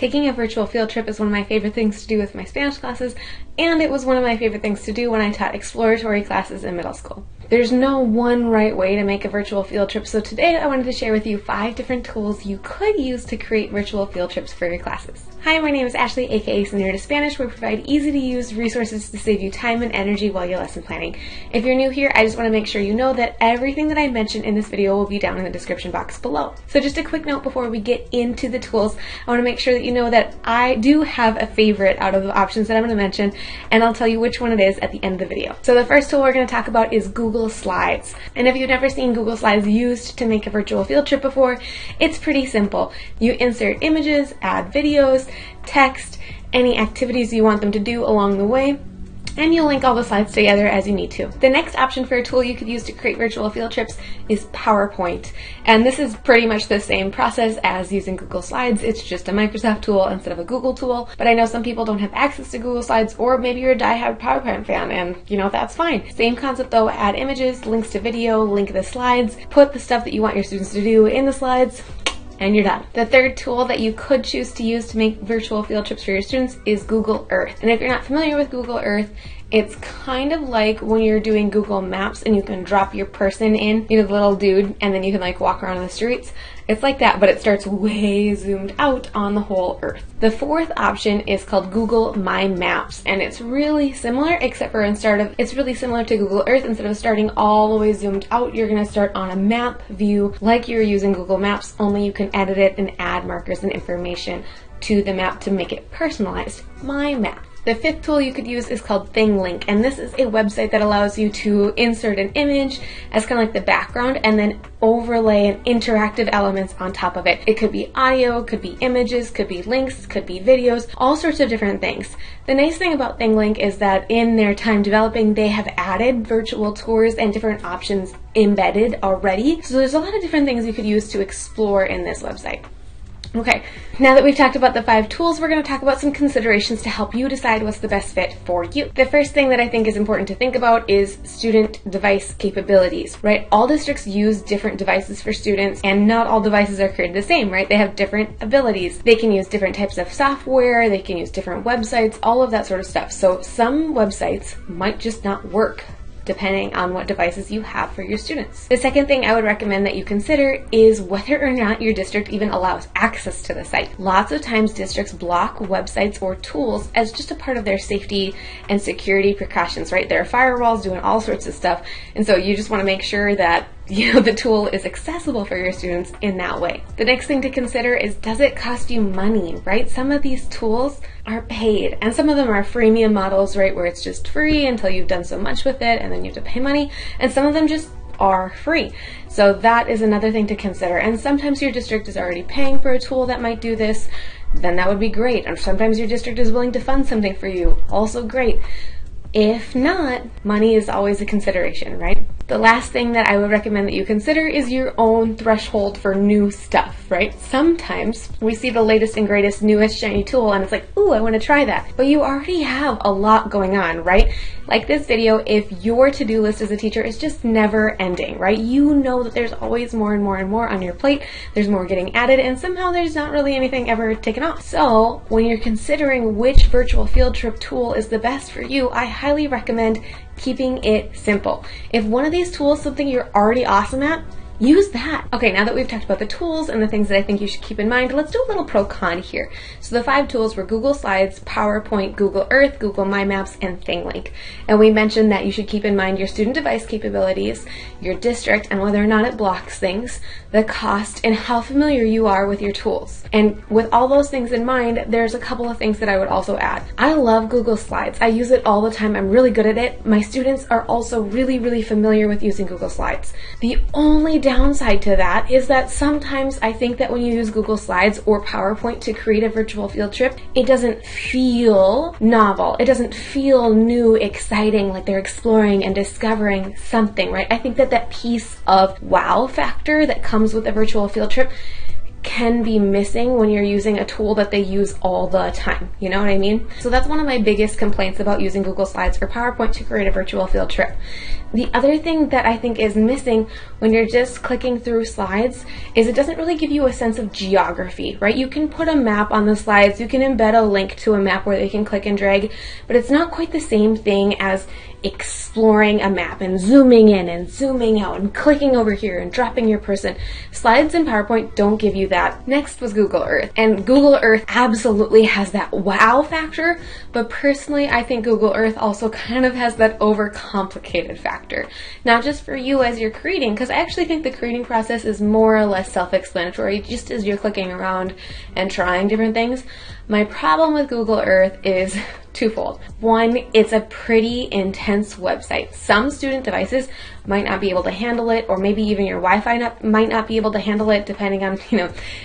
Taking a virtual field trip is one of my favorite things to do with my Spanish classes, and it was one of my favorite things to do when I taught exploratory classes in middle school. There's no one right way to make a virtual field trip, so today I wanted to share with you 5 different tools you could use to create virtual field trips for your classes. Hi, my name is Ashley, aka Senorita Spanish, where we provide easy-to-use resources to save you time and energy while you're lesson planning. If you're new here, I just want to make sure you know that everything that I mentioned in this video will be down in the description box below. So just a quick note before we get into the tools, I want to make sure that you know that I do have a favorite out of the options that I'm going to mention, and I'll tell you which one it is at the end of the video. So the first tool we're going to talk about is Google Slides. And if you've never seen Google Slides used to make a virtual field trip before, it's pretty simple. You insert images, add videos, text, any activities you want them to do along the way, and you'll link all the slides together as you need to. The next option for a tool you could use to create virtual field trips is PowerPoint. And this is pretty much the same process as using Google Slides. It's just a Microsoft tool instead of a Google tool. But I know some people don't have access to Google Slides, or maybe you're a die-hard PowerPoint fan, and that's fine. Same concept though, add images, links to video, link the slides, put the stuff that you want your students to do in the slides, and you're done. The third tool that you could choose to use to make virtual field trips for your students is Google Earth. And if you're not familiar with Google Earth, it's kind of like when you're doing Google Maps and you can drop your person in, the little dude, and then you can like walk around the streets. It's like that, but it starts way zoomed out on the whole Earth. The fourth option is called Google My Maps, and it's really similar, except for it's really similar to Google Earth. Instead of starting all the way zoomed out, you're going to start on a map view like you're using Google Maps, only you can edit it and add markers and information to the map to make it personalized. My Map. The fifth tool you could use is called THINGLINK, and this is a website that allows you to insert an image as kind of like the background and then overlay an interactive elements on top of it. It could be audio, could be images, could be links, could be videos, all sorts of different things. The nice thing about THINGLINK is that in their time developing, they have added virtual tours and different options embedded already. So there's a lot of different things you could use to explore in this website. Okay, now that we've talked about the 5 tools, we're going to talk about some considerations to help you decide what's the best fit for you. The first thing that I think is important to think about is student device capabilities, right? All districts use different devices for students, and not all devices are created the same, right? They have different abilities. They can use different types of software, they can use different websites, all of that sort of stuff. So some websites might just not work depending on what devices you have for your students. The second thing I would recommend that you consider is whether or not your district even allows access to the site. Lots of times districts block websites or tools as just a part of their safety and security precautions, right? There are firewalls doing all sorts of stuff, and so you just want to make sure that the tool is accessible for your students in that way. The next thing to consider is, does it cost you money, right? Some of these tools are paid, and some of them are freemium models, right, where it's just free until you've done so much with it, and then you have to pay money, and some of them just are free. So that is another thing to consider. And sometimes your district is already paying for a tool that might do this, then that would be great. And sometimes your district is willing to fund something for you, also great. If not, money is always a consideration, right? The last thing that I would recommend that you consider is your own threshold for new stuff, right? Sometimes we see the latest and greatest, newest shiny tool and it's like, ooh, I want to try that. But you already have a lot going on, right? Like this video, if your to-do list as a teacher is just never ending, right? You know that there's always more and more and more on your plate. There's more getting added, and somehow there's not really anything ever taken off. So when you're considering which virtual field trip tool is the best for you, I highly recommend keeping it simple. If one of these tools is something you're already awesome at, use that. Okay, now that we've talked about the tools and the things that I think you should keep in mind, let's do a little pro-con here. So the 5 tools were Google Slides, PowerPoint, Google Earth, Google My Maps, and THINGLINK. And we mentioned that you should keep in mind your student device capabilities, your district, and whether or not it blocks things, the cost, and how familiar you are with your tools. And with all those things in mind, there's a couple of things that I would also add. I love Google Slides. I use it all the time. I'm really good at it. My students are also really, really familiar with using Google Slides. The only downside to that is that sometimes I think that when you use Google Slides or PowerPoint to create a virtual field trip, it doesn't feel novel. It doesn't feel new, exciting, like they're exploring and discovering something, right? I think that that piece of wow factor that comes with a virtual field trip can be missing when you're using a tool that they use all the time. You know what I mean? So that's one of my biggest complaints about using Google Slides for PowerPoint to create a virtual field trip. The other thing that I think is missing when you're just clicking through slides is it doesn't really give you a sense of geography, right? You can put a map on the slides, you can embed a link to a map where they can click and drag, but it's not quite the same thing as exploring a map and zooming in and zooming out and clicking over here and dropping your person. Slides in PowerPoint don't give you that. Next was Google Earth, and Google Earth absolutely has that wow factor, but personally I think Google Earth also kind of has that overcomplicated factor. Not just for you as you're creating, because I actually think the creating process is more or less self-explanatory just as you're clicking around and trying different things. My problem with Google Earth is twofold. One, it's a pretty intense website. Some student devices might not be able to handle it, or maybe even your Wi-Fi might not be able to handle it, depending on,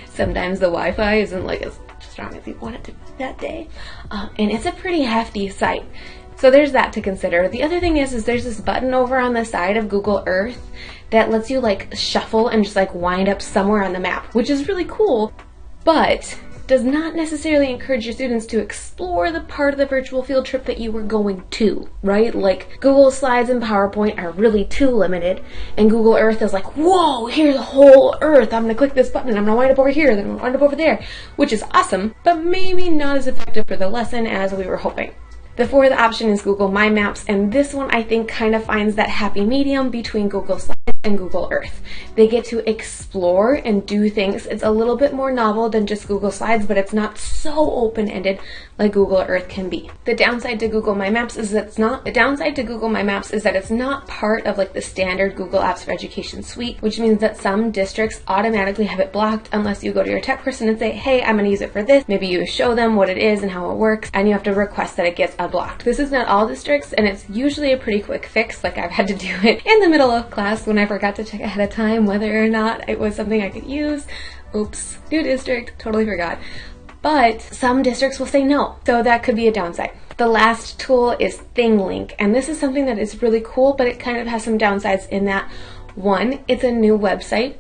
sometimes the Wi-Fi isn't like as strong as you want it to be that day. And it's a pretty hefty site. So there's that to consider. The other thing is there's this button over on the side of Google Earth that lets you shuffle and just wind up somewhere on the map, which is really cool, but does not necessarily encourage your students to explore the part of the virtual field trip that you were going to, right? Google Slides and PowerPoint are really too limited, and Google Earth is whoa, here's a whole Earth. I'm gonna click this button and I'm gonna wind up over here, then I'm gonna wind up over there, which is awesome, but maybe not as effective for the lesson as we were hoping. The fourth option is Google My Maps, and this one I think kind of finds that happy medium between Google Slides and Google Earth. They get to explore and do things. It's a little bit more novel than just Google Slides, but it's not so open-ended like Google Earth can be. The downside to Google My Maps is that it's not part of the standard Google Apps for Education suite, which means that some districts automatically have it blocked unless you go to your tech person and say, hey, I'm gonna use it for this. Maybe you show them what it is and how it works, and you have to request that it gets unblocked. This is not all districts, and it's usually a pretty quick fix. I've had to do it in the middle of class when I forgot to check ahead of time whether or not it was something I could use. Oops, new district, totally forgot. But some districts will say no, so that could be a downside. The last tool is THINGLINK, and this is something that is really cool, but it kind of has some downsides in that, one, it's a new website.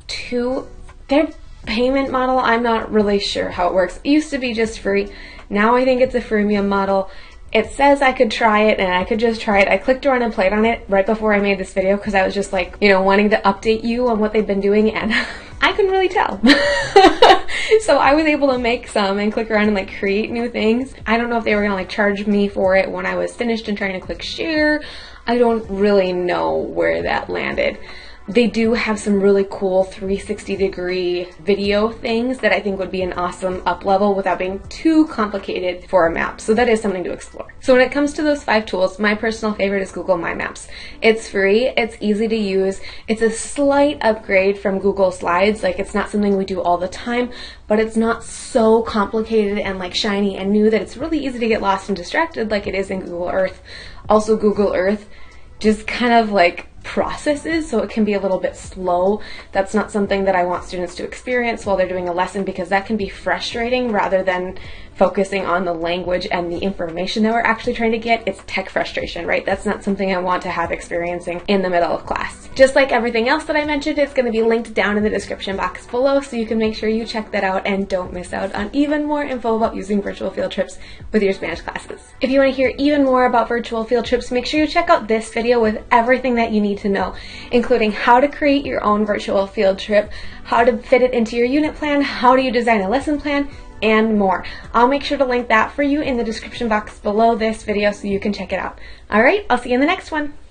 Two, their payment model, I'm not really sure how it works. It used to be just free. Now I think it's a freemium model. It says I could try it, and I could just try it. I clicked around and played on it right before I made this video because I was just wanting to update you on what they've been doing, and I couldn't really tell. So I was able to make some and click around and create new things. I don't know if they were gonna charge me for it when I was finished and trying to click share. I don't really know where that landed. They do have some really cool 360-degree video things that I think would be an awesome up level without being too complicated for a map. So that is something to explore. So when it comes to those 5 tools, my personal favorite is Google My Maps. It's free, it's easy to use, it's a slight upgrade from Google Slides. It's not something we do all the time, but it's not so complicated and shiny and new that it's really easy to get lost and distracted like it is in Google Earth. Also, Google Earth just kind of processes, so it can be a little bit slow. That's not something that I want students to experience while they're doing a lesson, because that can be frustrating rather than focusing on the language and the information that we're actually trying to get. It's tech frustration, right? That's not something I want to have experiencing in the middle of class. Just like everything else that I mentioned, it's going to be linked down in the description box below, so you can make sure you check that out and don't miss out on even more info about using virtual field trips with your Spanish classes. If you want to hear even more about virtual field trips, make sure you check out this video with everything that you need to know, including how to create your own virtual field trip, how to fit it into your unit plan, how do you design a lesson plan, and more. I'll make sure to link that for you in the description box below this video so you can check it out. Alright, I'll see you in the next one.